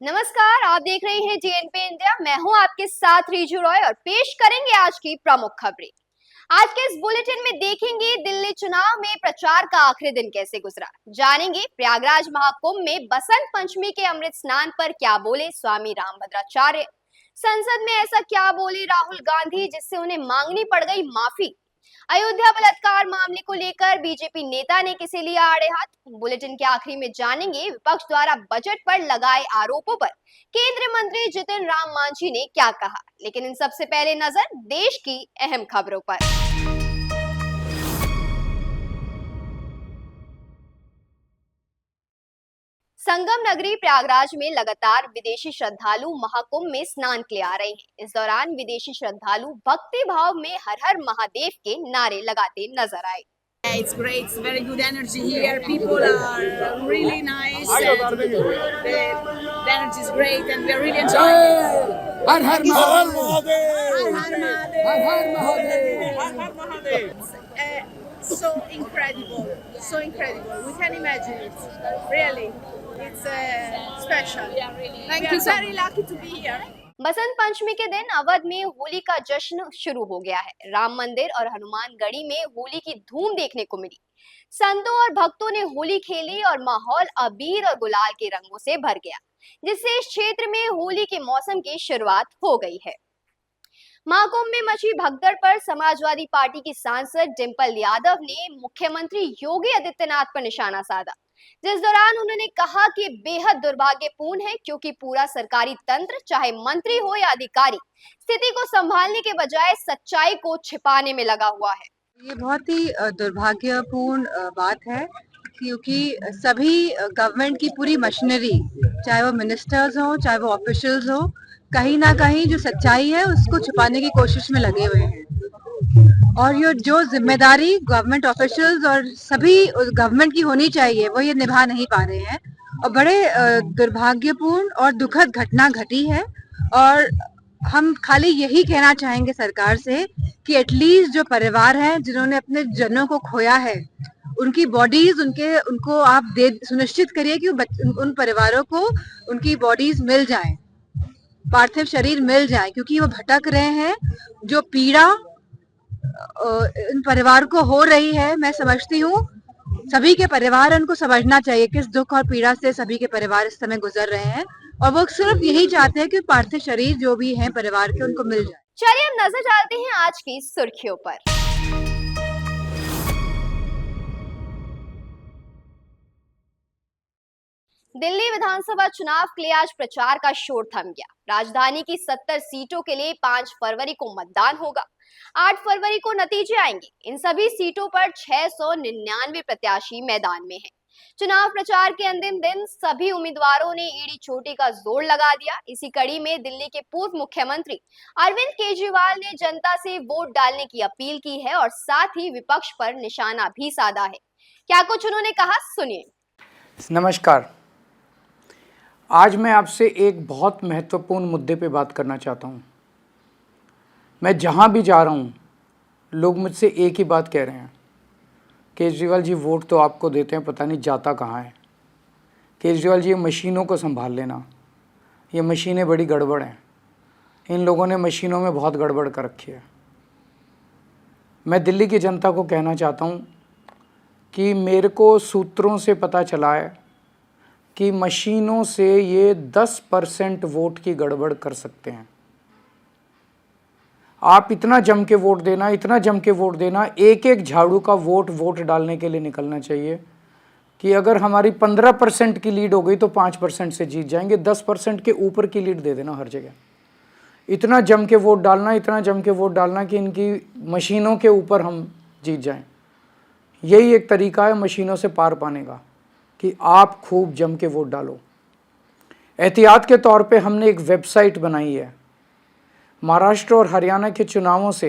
नमस्कार, आप देख रहे हैं जीएनपी इंडिया। मैं हूं आपके साथ रीजू रॉय और पेश करेंगे आज की प्रमुख खबरें। आज के इस बुलेटिन में देखेंगे दिल्ली चुनाव में प्रचार का आखिरी दिन कैसे गुजरा, जानेंगे प्रयागराज महाकुंभ में बसंत पंचमी के अमृत स्नान पर क्या बोले स्वामी रामभद्राचार्य, संसद में ऐसा क्या बोले राहुल गांधी जिससे उन्हें मांगनी पड़ गई माफी, अयोध्या बलात्कार मामले को लेकर बीजेपी नेता ने किसे लिया आड़े हाथ। बुलेटिन के आखिरी में जानेंगे विपक्ष द्वारा बजट पर लगाए आरोपों पर केंद्रीय मंत्री जितिन राम मांझी ने क्या कहा। लेकिन इन सबसे पहले नजर देश की अहम खबरों पर। संगम नगरी प्रयागराज में लगातार विदेशी श्रद्धालु महाकुंभ में स्नान के लिए आ रहे हैं। इस दौरान विदेशी श्रद्धालु भक्ति भाव में हर हर महादेव के नारे लगाते नजर आए। It's great. It's very good energy here. People are really nice. And the energy is great, and we're really enjoying it. Her her Mahadev, Har Har Mahadev. Her her Mahadev. So incredible. So incredible. We can imagine it. Really. It's special. Thank you. Very lucky to be here. Basant Panchami के दिन अवध में होली का जश्न शुरू हो गया है। राम मंदिर और हनुमानगढ़ी में होली की धूम देखने को मिली। संतों और भक्तों ने होली खेली और माहौल अबीर और गुलाल के रंगों से भर गया, जिससे इस क्षेत्र में होली के मौसम की शुरुआत हो गई है। महाकुंभ में मची भगदड़ पर समाजवादी पार्टी की सांसद डिंपल यादव ने मुख्यमंत्री योगी आदित्यनाथ पर निशाना साधा, जिस दौरान उन्होंने कहा कि बेहद दुर्भाग्यपूर्ण है क्योंकि पूरा सरकारी तंत्र, चाहे मंत्री हो या अधिकारी, स्थिति को संभालने के बजाय सच्चाई को छिपाने में लगा हुआ है। ये बहुत ही दुर्भाग्यपूर्ण बात है क्योंकि सभी गवर्नमेंट की पूरी मशीनरी, चाहे वो मिनिस्टर्स हो चाहे वो ऑफिशियल्स हो, कहीं ना कहीं जो सच्चाई है उसको छुपाने की कोशिश में लगे हुए हैं। और ये जो जिम्मेदारी गवर्नमेंट ऑफिशियल्स और सभी गवर्नमेंट की होनी चाहिए वो ये निभा नहीं पा रहे हैं और बड़े दुर्भाग्यपूर्ण और दुखद घटना घटी है। और हम खाली यही कहना चाहेंगे सरकार से कि एटलीस्ट जो परिवार हैं जिन्होंने अपने जनों को खोया है, उनकी बॉडीज उनको आप दे सुनिश्चित करिए कि उन परिवारों को उनकी बॉडीज मिल जाएं, पार्थिव शरीर मिल जाए, क्योंकि वो भटक रहे हैं। जो पीड़ा इन परिवार को हो रही है, मैं समझती हूँ सभी के परिवार उनको समझना चाहिए किस दुख और पीड़ा से सभी के परिवार इस समय गुजर रहे हैं और वो सिर्फ यही चाहते हैं कि पार्थिव शरीर जो भी है परिवार के उनको मिल जाए। चलिए अब नजर डालते हैं आज की सुर्खियों पर। दिल्ली विधानसभा चुनाव के लिए आज प्रचार का शोर थम गया। राजधानी की 70 सीटों के लिए 5 फरवरी को मतदान होगा। 8 फरवरी को नतीजे आएंगे। इन सभी सीटों पर 699 प्रत्याशी मैदान में हैं। चुनाव प्रचार के अंतिम दिन सभी उम्मीदवारों ने एड़ी चोटी का जोर लगा दिया। इसी कड़ी में दिल्ली के पूर्व मुख्यमंत्री अरविंद केजरीवाल ने जनता से वोट डालने की अपील की है और साथ ही विपक्ष पर निशाना भी साधा है। क्या कुछ उन्होंने कहा, सुनिए। नमस्कार, आज मैं आपसे एक बहुत महत्वपूर्ण मुद्दे पे बात करना चाहता हूँ। मैं जहाँ भी जा रहा हूँ लोग मुझसे एक ही बात कह रहे हैं, केजरीवाल जी वोट तो आपको देते हैं, पता नहीं जाता कहाँ है। केजरीवाल जी ये मशीनों को संभाल लेना, ये मशीनें बड़ी गड़बड़ हैं, इन लोगों ने मशीनों में बहुत गड़बड़ कर रखी है। मैं दिल्ली की जनता को कहना चाहता हूँ कि मेरे को सूत्रों से पता चला है कि मशीनों से ये 10% वोट की गड़बड़ कर सकते हैं। आप इतना जम के वोट देना, इतना जम के वोट देना, एक एक झाड़ू का वोट डालने के लिए निकलना चाहिए कि अगर हमारी 15% की लीड हो गई तो 5% से जीत जाएंगे। 10% के ऊपर की लीड दे देना हर जगह। इतना जम के वोट डालना, इतना जम के वोट डालना कि इनकी मशीनों के ऊपर हम जीत जाएं। यही एक तरीका है मशीनों से पार पाने का कि आप खूब जम के वोट डालो। एहतियात के तौर पे हमने एक वेबसाइट बनाई है। महाराष्ट्र और हरियाणा के चुनावों से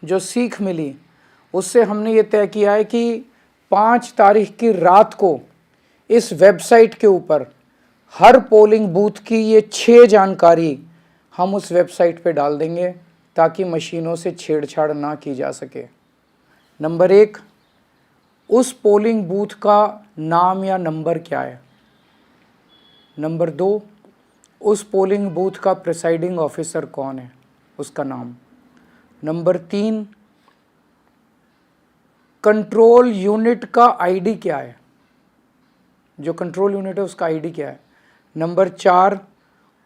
जो सीख मिली उससे हमने ये तय किया है कि 5 तारीख की रात को इस वेबसाइट के ऊपर हर पोलिंग बूथ की ये 6 जानकारी हम उस वेबसाइट पे डाल देंगे ताकि मशीनों से छेड़छाड़ ना की जा सके। नंबर 1, उस पोलिंग बूथ का नाम या नंबर क्या है। नंबर 2, उस पोलिंग बूथ का प्रिसाइडिंग ऑफिसर कौन है, उसका नाम। नंबर 3, कंट्रोल यूनिट का आईडी क्या है, जो कंट्रोल यूनिट है उसका आईडी क्या है। नंबर 4,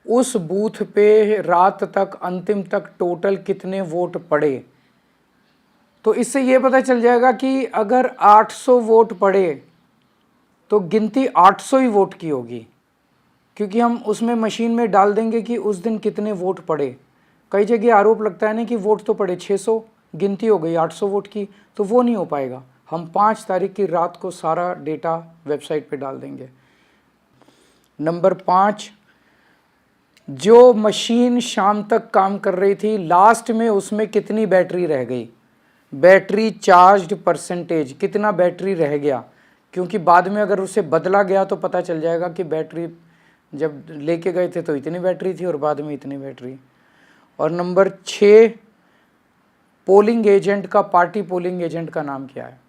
उस बूथ पे रात तक अंतिम तक टोटल कितने वोट पड़े। तो इससे ये पता चल जाएगा कि अगर 800 वोट पड़े तो गिनती 800 ही वोट की होगी, क्योंकि हम उसमें मशीन में डाल देंगे कि उस दिन कितने वोट पड़े। कई जगह आरोप लगता है ना कि वोट तो पड़े 600, गिनती हो गई 800 वोट की, तो वो नहीं हो पाएगा। हम 5 तारीख की रात को सारा डेटा वेबसाइट पे डाल देंगे। नंबर 5, जो मशीन शाम तक काम कर रही थी, लास्ट में उसमें कितनी बैटरी रह गई, बैटरी चार्ज्ड परसेंटेज, कितना बैटरी रह गया, क्योंकि बाद में अगर उसे बदला गया तो पता चल जाएगा कि बैटरी जब लेके गए थे तो इतनी बैटरी थी और बाद में इतनी बैटरी। और नंबर 6, पोलिंग एजेंट का, पार्टी पोलिंग एजेंट का नाम क्या है।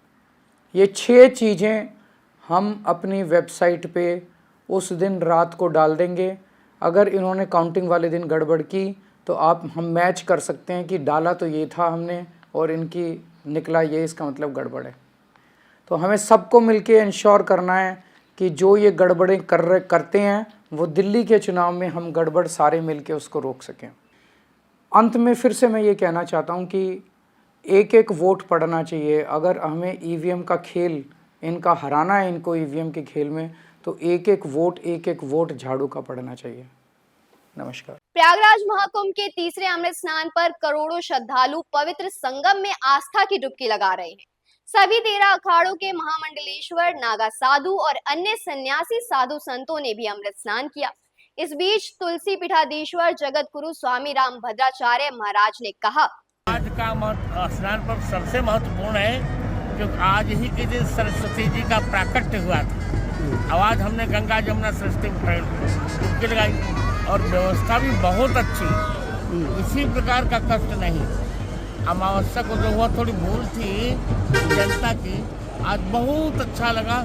ये 6 चीज़ें हम अपनी वेबसाइट पे उस दिन रात को डाल देंगे। अगर इन्होंने काउंटिंग वाले दिन गड़बड़ की तो हम मैच कर सकते हैं कि डाला तो ये था हमने और इनकी निकला ये, इसका मतलब गड़बड़ है। तो हमें सबको मिलके इंश्योर करना है कि जो ये गड़बड़ें करते हैं वो दिल्ली के चुनाव में हम गड़बड़ सारे मिलके उसको रोक सकें। अंत में फिर से मैं ये कहना चाहता हूँ कि एक एक वोट पड़ना चाहिए। अगर हमें ईवीएम का खेल, इनका हराना है इनको ईवीएम के खेल में, तो एक एक वोट झाड़ू का पड़ना चाहिए। नमस्कार। प्रयागराज महाकुंभ के तीसरे अमृत स्नान पर करोड़ों श्रद्धालु पवित्र संगम में आस्था की डुबकी लगा रहे हैं। सभी 13 अखाड़ों के महामंडलेश्वर, नागा साधु और अन्य सन्यासी साधु संतों ने भी अमृत स्नान किया। इस बीच तुलसी पीठाधीश्वर जगत गुरु स्वामी राम भद्राचार्य महाराज ने कहा, आज का स्नान पर्व सबसे महत्वपूर्ण है क्योंकि आज ही के दिन सरस्वती जी का प्राकट्य हुआ था। आज हमने गंगा जमुना सरस्वती डुबकी लगाई और व्यवस्था भी बहुत अच्छी, इसी प्रकार का कष्ट नहीं। अमावस्या को जो हुआ थोड़ी भूल थी जनता की, आज बहुत अच्छा लगा।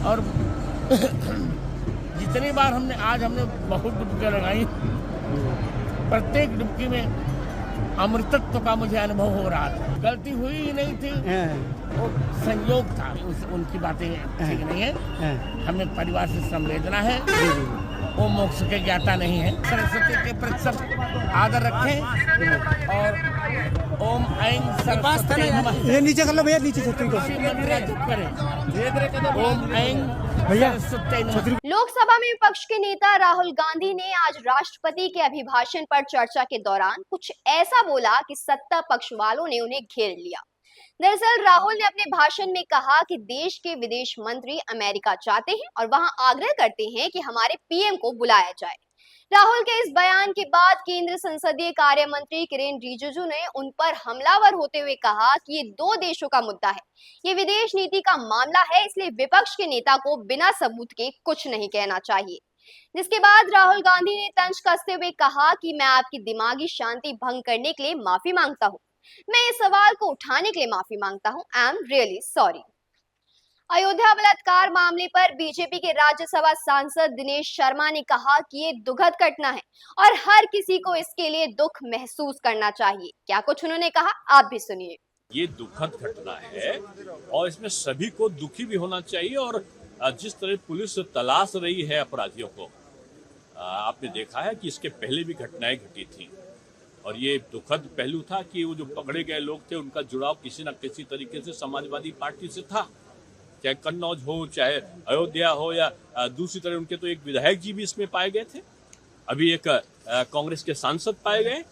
और जितनी बार हमने बहुत डुबकियाँ लगाई, प्रत्येक डुबकी में अमृतत्व का मुझे अनुभव हो रहा था। गलती हुई ही नहीं थी, वो संयोग था। उनकी बातें ठीक नहीं है, हमें परिवार से संवेदना है, वो मोक्ष के ज्ञाता नहीं है। सरस्वती के प्रति सब आदर रखें और ओम ऐं सरस्वती नमः, ये नीचे कर लो भैया, नीचे छतरी को करें। ओम ऐं सरस्वती नमः। लोकसभा में विपक्ष के नेता राहुल गांधी ने आज राष्ट्रपति के अभिभाषण पर चर्चा के दौरान कुछ ऐसा बोला कि सत्ता पक्ष वालों ने उन्हें घेर लिया। दरअसल राहुल ने अपने भाषण में कहा कि देश के विदेश मंत्री अमेरिका जाते हैं और वहां आग्रह करते हैं कि हमारे पीएम को बुलाया जाए। राहुल के इस बयान के बाद केंद्रीय संसदीय कार्य मंत्री किरेन रिजिजू ने उन पर हमलावर होते हुए कहा कि ये 2 देशों का मुद्दा है, ये विदेश नीति का मामला है, इसलिए विपक्ष के नेता को बिना सबूत के कुछ नहीं कहना चाहिए। जिसके बाद राहुल गांधी ने तंज कसते हुए कहा कि मैं आपकी दिमागी शांति भंग करने के लिए माफी मांगता हूँ, मैं इस सवाल को उठाने के लिए माफी मांगता हूँ, I am really sorry. Ayodhya बलात्कार मामले पर बीजेपी के राज्यसभा सांसद दिनेश शर्मा ने कहा कि ये दुखद घटना है और हर किसी को इसके लिए दुख महसूस करना चाहिए। क्या कुछ उन्होंने कहा, आप भी सुनिए। ये दुखद घटना है और इसमें सभी को दुखी भी होना चाहिए। और जिस तरह पुलिस तलाश रही है अपराधियों को, आपने देखा है कि इसके पहले भी घटनाएं घटी थी और ये दुखद पहलू था कि वो जो पकड़े गए लोग थे उनका जुड़ाव किसी न किसी तरीके से समाजवादी पार्टी से था, चाहे कन्नौज हो, चाहे अयोध्या हो या दूसरी तरह उनके तो एक विधायक जी भी इसमें पाए गए थे। अभी एक कांग्रेस के सांसद पाए गए,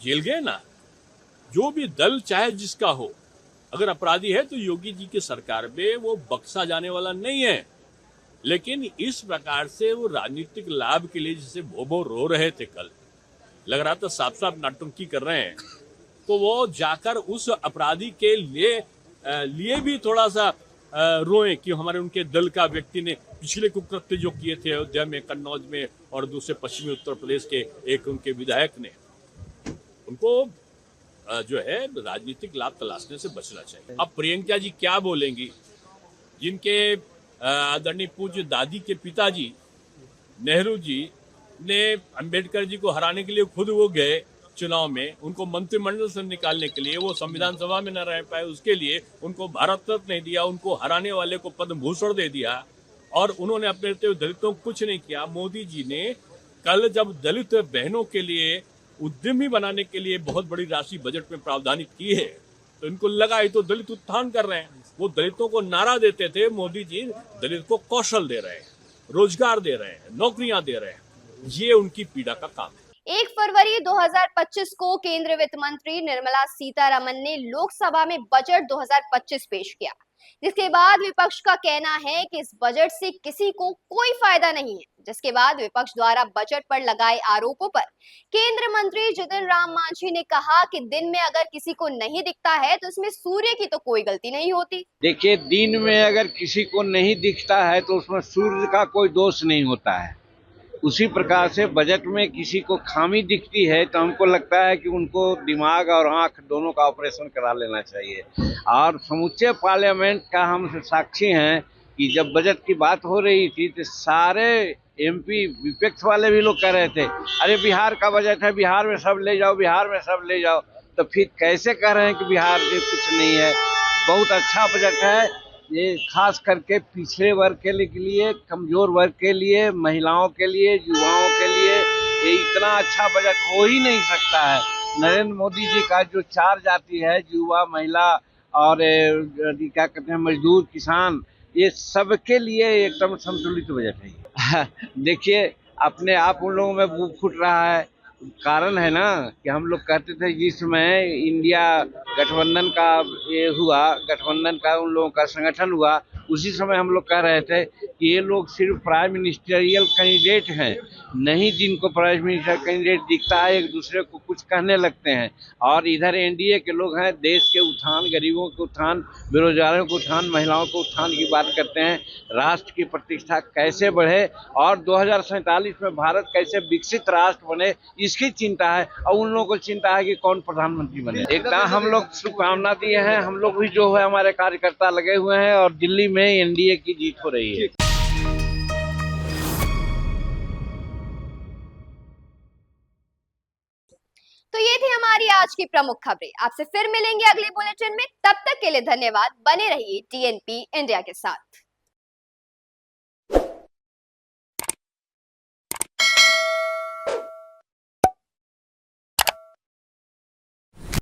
जेल गए ना। जो भी दल चाहे जिसका हो, अगर अपराधी है तो योगी जी की सरकार में वो बख्शा जाने वाला नहीं है। लेकिन इस प्रकार से वो राजनीतिक लाभ के लिए जैसे भो रो रहे थे, कल लग रहा था साफ साफ नाटंकी कर रहे हैं, तो वो जाकर उस अपराधी के लिए भी थोड़ा सा रोए कि हमारे उनके दल का व्यक्ति ने पिछले कुकृत्य जो किए थे अयोध्या में, कन्नौज में और दूसरे पश्चिमी उत्तर प्रदेश के एक उनके विधायक ने, उनको जो है राजनीतिक लाभ तलाशने से बचना चाहिए। अब प्रियंका जी क्या बोलेंगी, जिनके आदरणीय पूज्य दादी के पिताजी नेहरू जी ने अंबेडकर जी को हराने के लिए खुद वो गए चुनाव में, उनको मंत्रिमंडल से निकालने के लिए, वो संविधान सभा में न रह पाए, उसके लिए उनको भारत रत्न नहीं दिया, उनको हराने वाले को पद्म भूषण दे दिया, और उन्होंने अपने दलितों को कुछ नहीं किया। मोदी जी ने कल जब दलित बहनों के लिए उद्यमी बनाने के लिए बहुत बड़ी राशि बजट में प्रावधानित की है, तो इनको लगा ये तो दलित उत्थान कर रहे हैं। वो दलितों को नारा देते थे, मोदी जी दलित को कौशल दे रहे हैं, रोजगार दे रहे हैं, नौकरियां दे रहे हैं। ये उनकी पीड़ा का काम है। 1 फरवरी 2025 को केंद्रीय वित्त मंत्री निर्मला सीतारमन ने लोकसभा में बजट 2025 पेश किया, जिसके बाद विपक्ष का कहना है कि इस बजट से किसी को कोई फायदा नहीं है। जिसके बाद विपक्ष द्वारा बजट पर लगाए आरोपों पर केंद्रीय मंत्री जितिन राम मांझी ने कहा कि दिन में अगर किसी को नहीं दिखता है तो इसमें सूर्य की तो कोई गलती नहीं होती। देखिए, दिन में अगर किसी को नहीं दिखता है तो उसमें सूर्य का कोई दोष नहीं होता है। उसी प्रकार से बजट में किसी को खामी दिखती है तो हमको लगता है कि उनको दिमाग और आंख दोनों का ऑपरेशन करा लेना चाहिए। और समूचे पार्लियामेंट का हम साक्षी हैं कि जब बजट की बात हो रही थी तो सारे एमपी विपक्ष वाले भी लोग कह रहे थे, अरे बिहार का बजट है, बिहार में सब ले जाओ, बिहार में सब ले जाओ। तो फिर कैसे कह रहे हैं कि बिहार में कुछ नहीं है? बहुत अच्छा बजट है। ये खास करके पिछड़े वर्ग के लिए, कमजोर वर्ग के लिए, महिलाओं के लिए, युवाओं के लिए ये इतना अच्छा बजट हो ही नहीं सकता है। नरेंद्र मोदी जी का जो 4 जाति है, युवा, महिला और क्या कहते हैं, मजदूर, किसान, ये सबके लिए एकदम संतुलित बजट है। देखिए, अपने आप उन लोगों में मुंह फूट रहा है। कारण है ना कि हम लोग कहते थे जिस समय इंडिया गठबंधन का ये हुआ, गठबंधन का उन लोगों का संगठन हुआ, उसी समय हम लोग कह रहे थे कि ये लोग सिर्फ प्राइम मिनिस्टरियल कैंडिडेट हैं, नहीं जिनको प्राइम मिनिस्टर कैंडिडेट दिखता है एक दूसरे को कुछ कहने लगते हैं। और इधर एनडीए के लोग हैं, देश के उत्थान, गरीबों के उत्थान, बेरोजगारों के उत्थान, महिलाओं के उत्थान की बात करते हैं। राष्ट्र की प्रतिष्ठा कैसे बढ़े और 2047 में भारत कैसे विकसित राष्ट्र बने, इसकी चिंता है। और उन लोगों को चिंता है कि कौन प्रधानमंत्री बने। एकदम हम लोग शुभकामना दिए हैं। हम लोग भी जो है हमारे कार्यकर्ता लगे हुए हैं और दिल्ली में एनडीए की जीत हो रही है। तो ये थी हमारी आज की प्रमुख खबरें। आपसे फिर मिलेंगे अगले बुलेटिन में। तब तक के लिए धन्यवाद। बने रहिए टीएनपी इंडिया के साथ।